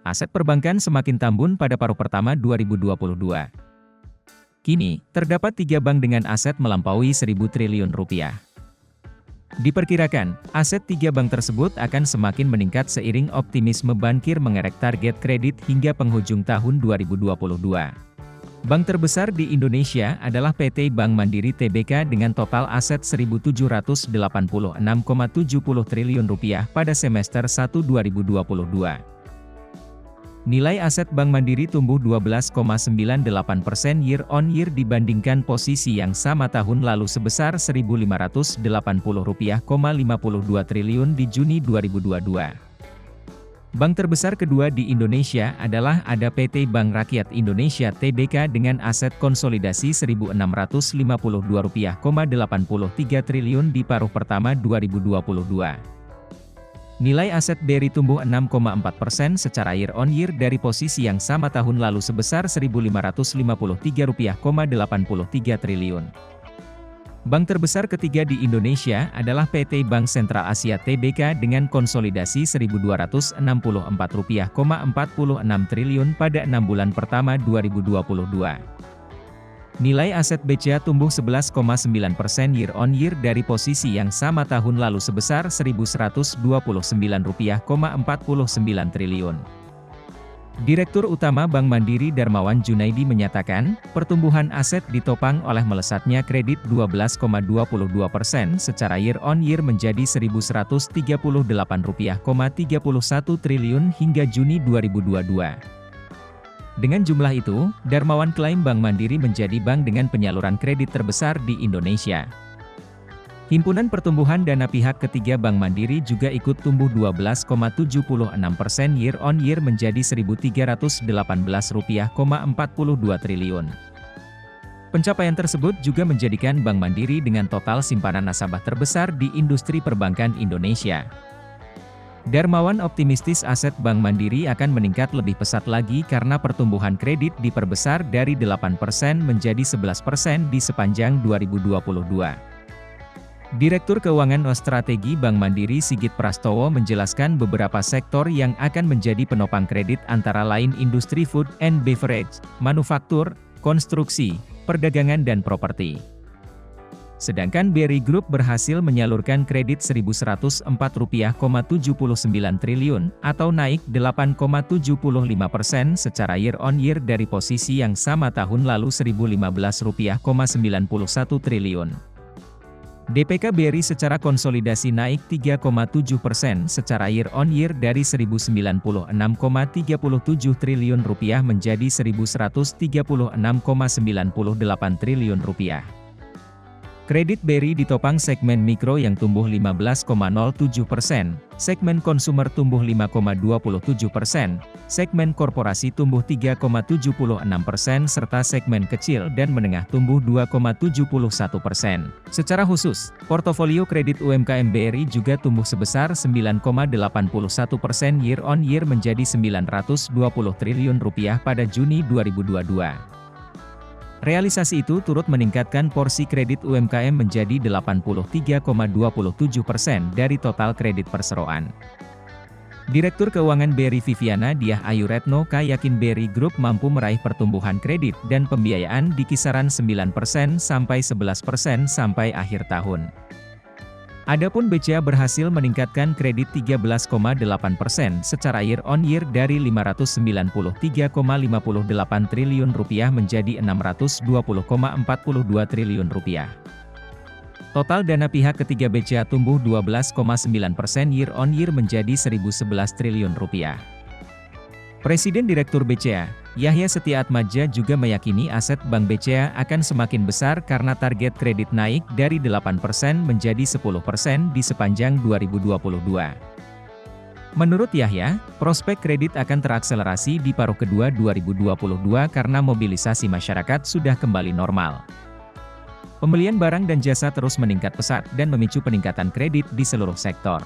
Aset perbankan semakin tambun pada paruh pertama 2022. Kini, terdapat 3 bank dengan aset melampaui 1.000 triliun rupiah. Diperkirakan, aset 3 bank tersebut akan semakin meningkat seiring optimisme bankir mengerek target kredit hingga penghujung tahun 2022. Bank terbesar di Indonesia adalah PT Bank Mandiri Tbk dengan total aset 1.786,70 triliun rupiah pada semester 1 2022. Nilai aset Bank Mandiri tumbuh 12,98% year-on-year dibandingkan posisi yang sama tahun lalu sebesar Rp1.580,52 triliun di Juni 2022. Bank terbesar kedua di Indonesia adalah PT Bank Rakyat Indonesia Tbk dengan aset konsolidasi Rp1.652,83 triliun di paruh pertama 2022. Nilai aset BRI tumbuh 6,4% secara year-on-year dari posisi yang sama tahun lalu sebesar Rp1.553,83 triliun. Bank terbesar ketiga di Indonesia adalah PT Bank Sentral Asia Tbk dengan konsolidasi Rp1.264,46 triliun pada 6 bulan pertama 2022. Nilai aset BCA tumbuh 11,9% year-on-year dari posisi yang sama tahun lalu sebesar Rp1.129,49 triliun. Direktur Utama Bank Mandiri Darmawan Junaidi menyatakan, pertumbuhan aset ditopang oleh melesatnya kredit 12,22% secara year-on-year menjadi Rp1.138,31 triliun hingga Juni 2022. Dengan jumlah itu, Darmawan klaim Bank Mandiri menjadi bank dengan penyaluran kredit terbesar di Indonesia. Himpunan Pertumbuhan Dana Pihak Ketiga Bank Mandiri juga ikut tumbuh 12,76% year-on-year menjadi Rp1.318,42 triliun. Pencapaian tersebut juga menjadikan Bank Mandiri dengan total simpanan nasabah terbesar di industri perbankan Indonesia. Darmawan optimistis aset Bank Mandiri akan meningkat lebih pesat lagi karena pertumbuhan kredit diperbesar dari 8% menjadi 11% di sepanjang 2022. Direktur Keuangan dan Strategi Bank Mandiri Sigit Prastowo menjelaskan beberapa sektor yang akan menjadi penopang kredit antara lain industri food and beverage, manufaktur, konstruksi, perdagangan dan properti. Sedangkan BRI Group berhasil menyalurkan kredit Rp1.104,79 triliun, atau naik 8,75% secara year-on-year dari posisi yang sama tahun lalu Rp1.015,91 triliun. DPK BRI secara konsolidasi naik 3,7% secara year-on-year dari Rp1.096,37 triliun menjadi Rp1.136,98 triliun. Kredit BRI ditopang segmen mikro yang tumbuh 15,07%, segmen konsumer tumbuh 5,27%, segmen korporasi tumbuh 3,76%, serta segmen kecil dan menengah tumbuh 2,71%. Secara khusus, portofolio kredit UMKM BRI juga tumbuh sebesar 9,81% year-on-year menjadi Rp920 triliun pada Juni 2022. Realisasi itu turut meningkatkan porsi kredit UMKM menjadi 83,27% dari total kredit perseroan. Direktur Keuangan BRI Viviana Diah Ayu Retno yakin BRI Group mampu meraih pertumbuhan kredit dan pembiayaan di kisaran 9% sampai 11% sampai akhir tahun. Adapun BCA berhasil meningkatkan kredit 13,8% secara year-on-year dari Rp593,58 triliun menjadi Rp620,42 triliun. Total dana pihak ketiga BCA tumbuh 12,9% year-on-year menjadi Rp1.011 triliun. Presiden Direktur BCA, Yahya Setiaatmadja juga meyakini aset Bank BCA akan semakin besar karena target kredit naik dari 8% menjadi 10% di sepanjang 2022. Menurut Yahya, prospek kredit akan terakselerasi di paruh kedua 2022 karena mobilisasi masyarakat sudah kembali normal. Pembelian barang dan jasa terus meningkat pesat dan memicu peningkatan kredit di seluruh sektor.